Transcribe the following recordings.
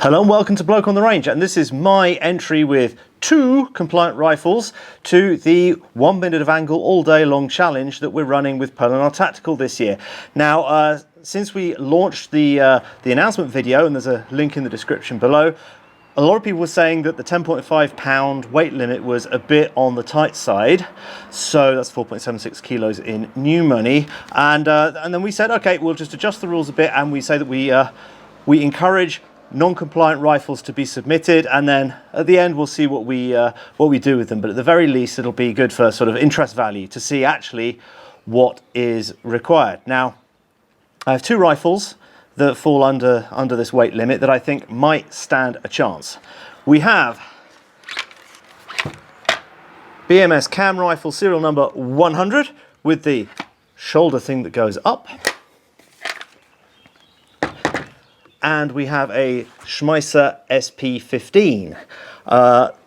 Hello and welcome to Bloke on the Range, and this is my entry with 2 compliant rifles to the 1 minute of angle all day long challenge that we're running with BotR Tactical this year. Now, since we launched the announcement video, and there's a link in the description below, a lot of people were saying that the 10.5 pound weight limit was a bit on the tight side, so that's 4.76 kilos in new money, and then we said, okay, we'll just adjust the rules a bit, and we say that we encourage non-compliant rifles to be submitted, and then at the end we'll see what we do with them. But at the very least, it'll be good for sort of interest value to see actually what is required. Now, I have 2 rifles that fall under this weight limit that I think might stand a chance. We have BMS cam rifle serial number 100 with the shoulder thing that goes up. And we have a Schmeisser SP15.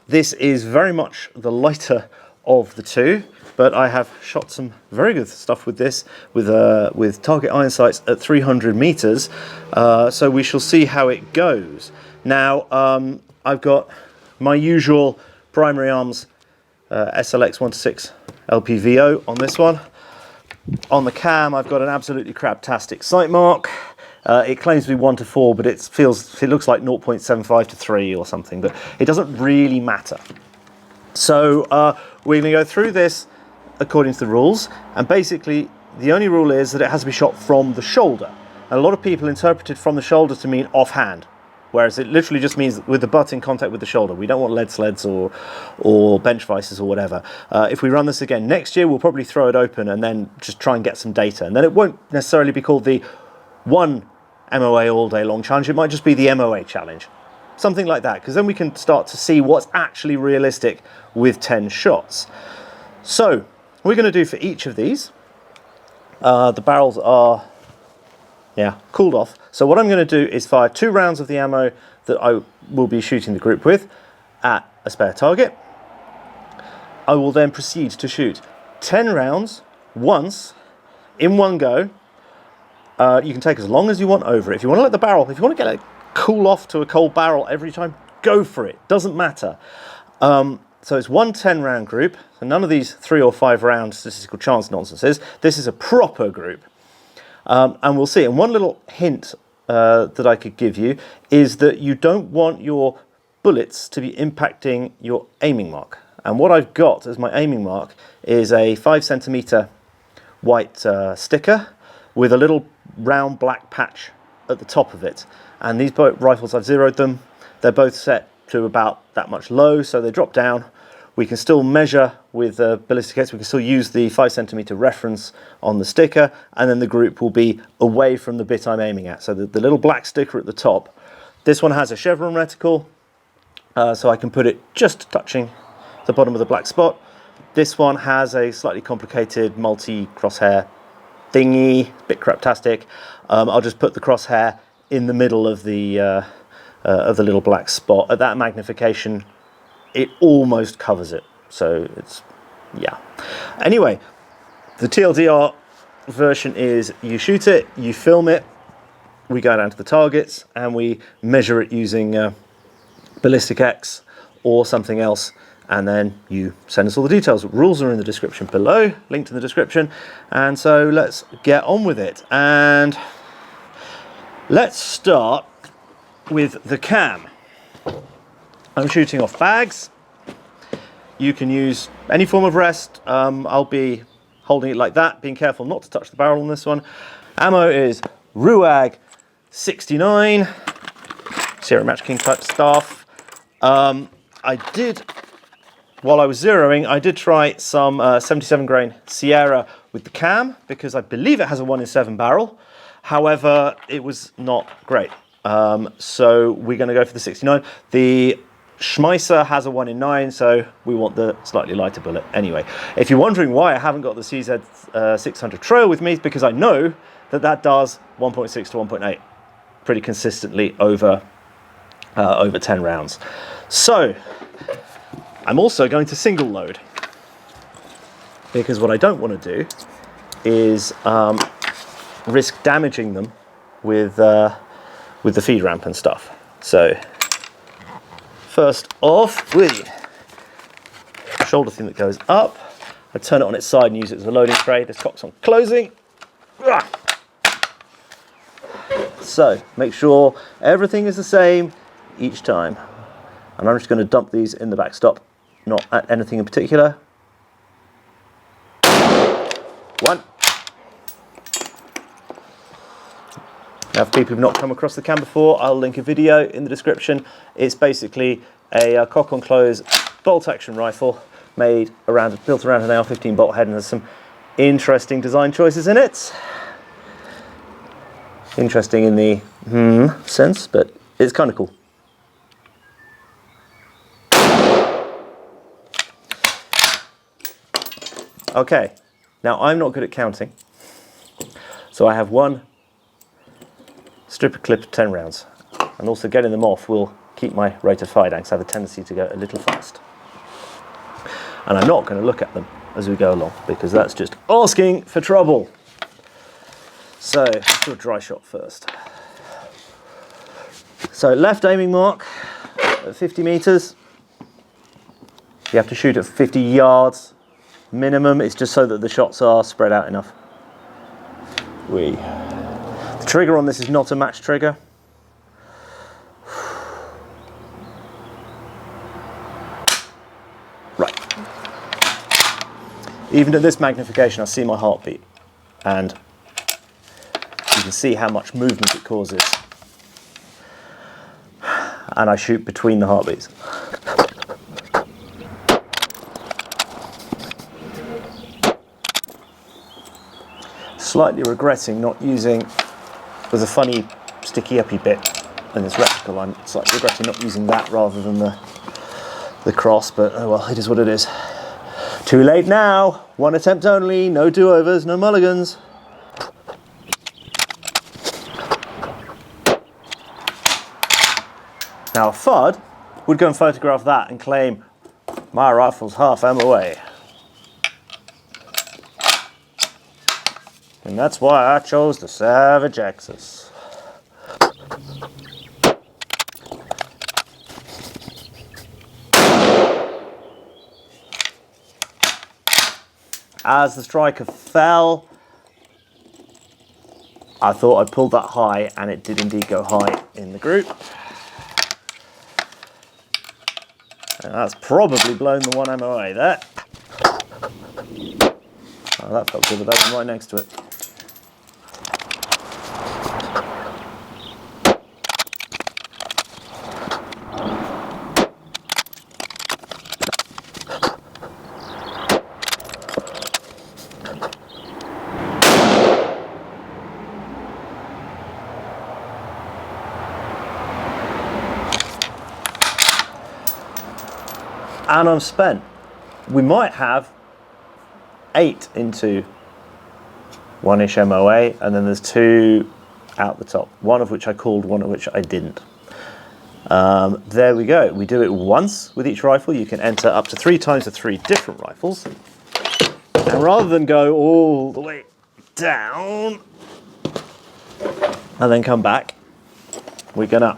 This is very much the lighter of the 2, but I have shot some very good stuff with this, with target iron sights at 300 meters. So we shall see how it goes. Now, I've got my usual primary arms SLX 1-6 LPVO on this one. On the cam, I've got an absolutely craptastic sight mark. It claims to be 1-4, but it looks like 0.75 to 3 or something, but it doesn't really matter. So we're going to go through this according to the rules, and basically the only rule is that it has to be shot from the shoulder. And a lot of people interpreted from the shoulder to mean offhand, whereas it literally just means with the butt in contact with the shoulder. We don't want lead sleds or bench vices or whatever. If we run this again next year, we'll probably throw it open and then just try and get some data. And then it won't necessarily be called the 1 MOA All Day Long challenge. It might just be the MOA challenge, something like that, because then we can start to see what's actually realistic with 10 shots. So we're going to do for each of these, the barrels are cooled off. So what I'm going to do is fire 2 rounds of the ammo that I will be shooting the group with at a spare target. I will then proceed to shoot 10 rounds once in one go. You can take as long as you want over it. If you want to let the barrel, if you want to get it cool off to a cold barrel every time, go for it. Doesn't matter. So it's 1 10-round group. So none of these 3 or 5 round statistical chance nonsenses. This is a proper group. And we'll see. And one little hint that I could give you is that you don't want your bullets to be impacting your aiming mark. And what I've got as my aiming mark is a 5 centimeter white sticker with a little round black patch at the top of it. And these both rifles, I've zeroed them. They're both set to about that much low, so they drop down. We can still measure with ballistic X. We can still use the 5 centimeter reference on the sticker, and then the group will be away from the bit I'm aiming at. So the little black sticker at the top. This one has a chevron reticle, so I can put it just touching the bottom of the black spot. This one has a slightly complicated multi-crosshair thingy, bit craptastic. I'll just put the crosshair in the middle of the little black spot. At that magnification, it almost covers it. So it's, yeah. Anyway, the TLDR version is you shoot it, you film it, we go down to the targets, and we measure it using ballistic X or something else, and then you send us all the details. Rules are in the description below, linked in the description. And so let's get on with it. And let's start with the cam. I'm shooting off bags. You can use any form of rest. I'll be holding it like that, being careful not to touch the barrel on this one. Ammo is Ruag 69, Sierra Match King type stuff. While I was zeroing, I did try some 77 grain Sierra with the cam, because I believe it has a 1 in 7 barrel. However, it was not great. So we're going to go for the 69. The Schmeisser has a 1 in 9, so we want the slightly lighter bullet. Anyway, if you're wondering why I haven't got the CZ 600 Trail with me, it's because I know that does 1.6 to 1.8 pretty consistently over 10 rounds. So I'm also going to single load, because what I don't want to do is risk damaging them with the feed ramp and stuff. So first off, with the shoulder thing that goes up, I turn it on its side and use it as a loading tray. This cock's on closing. So make sure everything is the same each time. And I'm just going to dump these in the backstop, not at anything in particular. 1. Now, for people who've not come across the cam before, I'll link a video in the description. It's basically a cock on close bolt action rifle built around an AR-15 bolt head, and there's some interesting design choices in it. Interesting in the sense, but it's kind of cool. Okay, now I'm not good at counting, so I have one stripper clip of 10 rounds, and also getting them off will keep my rate of fire down because I have a tendency to go a little fast. And I'm not going to look at them as we go along because that's just asking for trouble. So let's do a dry shot first. So left aiming mark at 50 meters. You have to shoot at 50 yards minimum. It's just so that the shots are spread out enough. The trigger on this is not a match trigger. Right. Even at this magnification, I see my heartbeat, and you can see how much movement it causes. And I shoot between the heartbeats. Slightly regretting not using, there's a funny sticky uppy bit in this reticle, I'm slightly regretting not using that rather than the cross, but oh well, it is what it is. Too late now, one attempt only, no do-overs, no mulligans. Now a FUD would go and photograph that and claim, my rifle's half MOA. And that's why I chose the Savage Axis. As the striker fell, I thought I'd pulled that high, and it did indeed go high in the group. And that's probably blown the 1 MOA there. Oh, that felt good, but that one right next to it. And I'm spent. We might have 8 into 1-ish MOA, and then there's 2 out the top, one of which I called, one of which I didn't. There we go. We do it once with each rifle. You can enter up to 3 times with 3 different rifles. And rather than go all the way down and then come back, we're gonna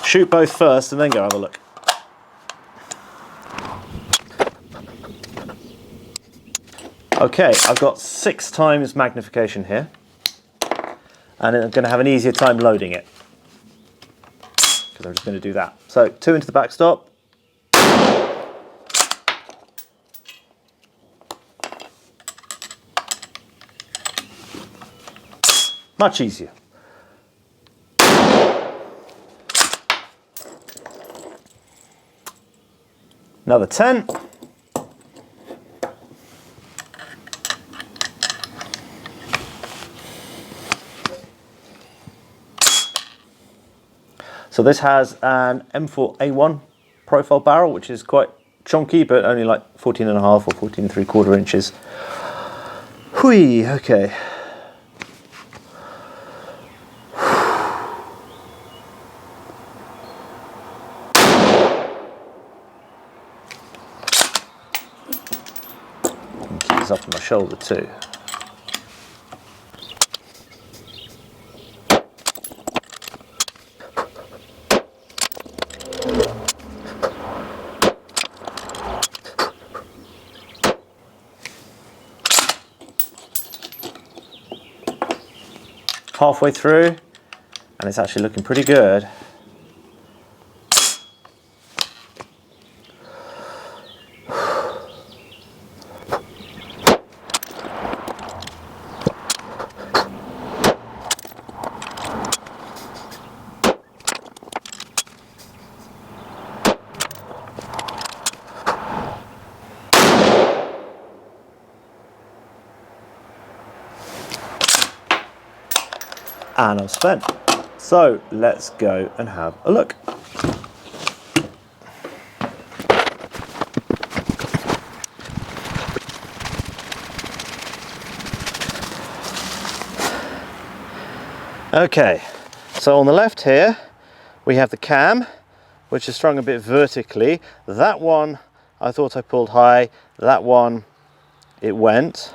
shoot both first and then go have a look. Okay, I've got 6 times magnification here, and I'm going to have an easier time loading it, because I'm just going to do that. So 2 into the backstop. Much easier. Another 10. So this has an M4A1 profile barrel, which is quite chunky, but only like 14.5 or 14.75 inches. Hui, okay. Keep this up on my shoulder too. halfway through, and it's actually looking pretty good. And I'm spent. So let's go and have a look. Okay, so on the left here we have the cam, which is strung a bit vertically. That one I thought I pulled high, that one it went.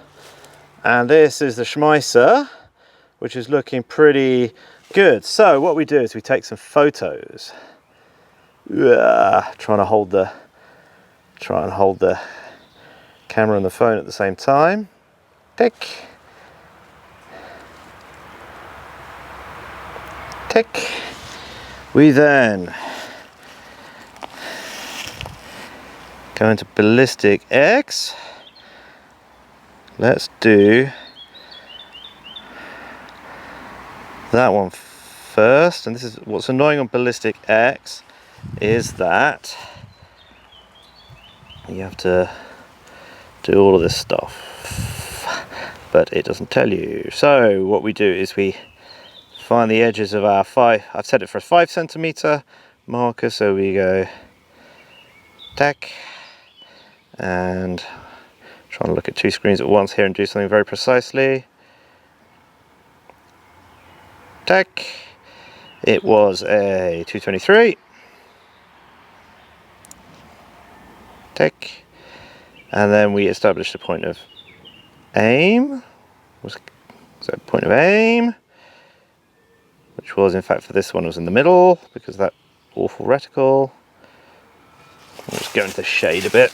And this is the Schmeisser, which is looking pretty good. So what we do is we take some photos. Trying to hold the camera and the phone at the same time. Tick. Tick. We then go into ballistic X. Let's do that one first, and this is what's annoying on ballistic X, is that you have to do all of this stuff, but it doesn't tell you. So what we do is we find the edges of our I've set it for a 5 centimeter marker, so we go tack, and trying to look at 2 screens at once here and do something very precisely. Tack. It was a 223. Tack. And then we established a point of aim. So point of aim, which was in fact for this one was in the middle because of that awful reticle. I'll just go into the shade a bit.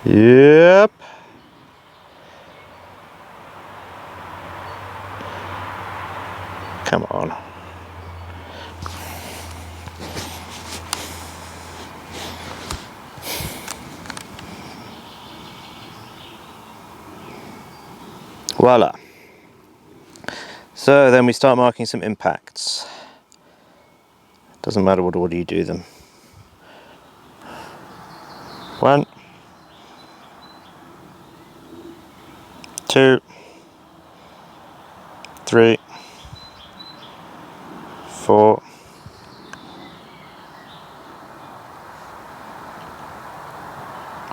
Yep. Come on. Voila. So then we start marking some impacts. Doesn't matter what order you do them. 1, 2, 3, 4,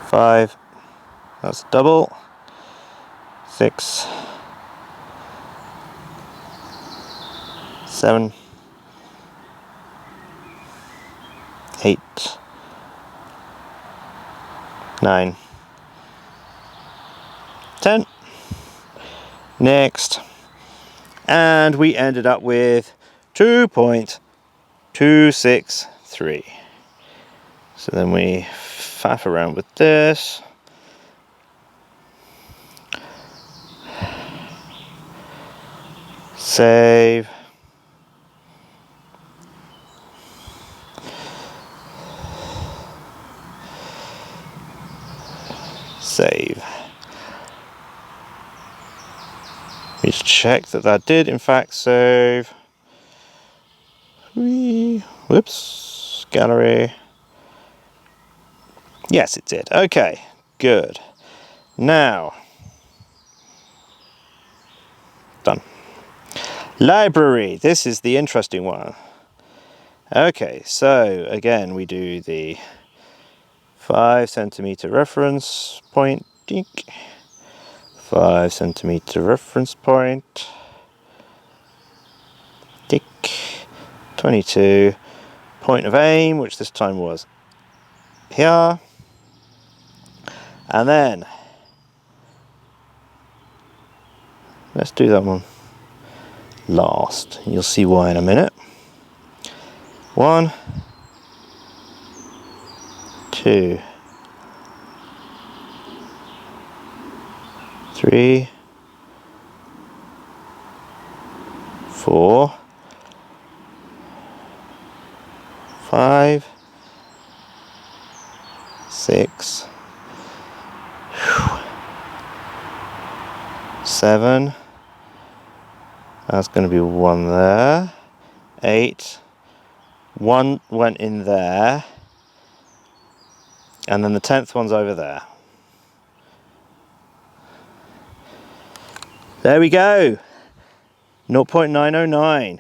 5, that's double, 6, 7, 8, 9, 10. Next, and we ended up with 2.263. So then we faff around with this. Save. Save. We just check that that did in fact save. Whoops, gallery. Yes, it did. Okay, good. Now, done. Library. This is the interesting one. Okay, so again we do the 5 centimeter reference point. 5 centimeter reference point. Tick. 22. Point of aim, which this time was here. And then let's do that one last. You'll see why in a minute. 1, 2, 3, 4, 5, 6, 7, that's going to be 1 there, 8, 1 went in there, and then the 10th one's over there. There we go, 0.909.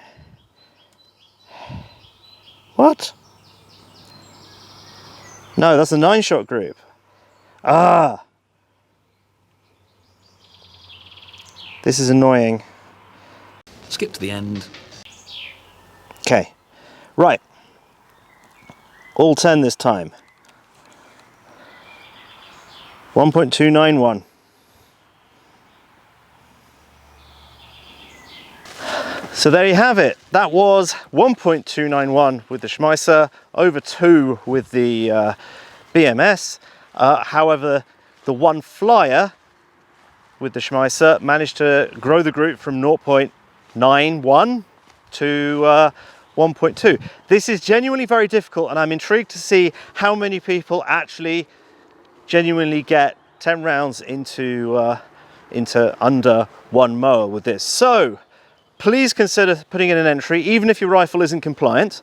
What? No, that's a 9-shot group. Ah! This is annoying. Skip to the end. Okay, right. All 10 this time. 1.291. So there you have it. That was 1.291 with the Schmeisser, over 2 with the BMS. However, the one flyer with the Schmeisser managed to grow the group from 0.91 to 1.2. This is genuinely very difficult, and I'm intrigued to see how many people actually genuinely get 10 rounds into under 1 mower with this. So please consider putting in an entry, even if your rifle isn't compliant.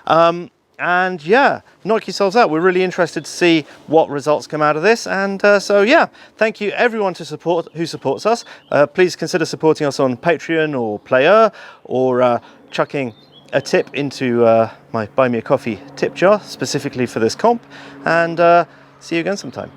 And yeah, knock yourselves out. We're really interested to see what results come out of this. And so yeah, thank you everyone who supports us. Please consider supporting us on Patreon or BotR, or chucking a tip into my Buy Me a Coffee tip jar specifically for this comp. And see you again sometime.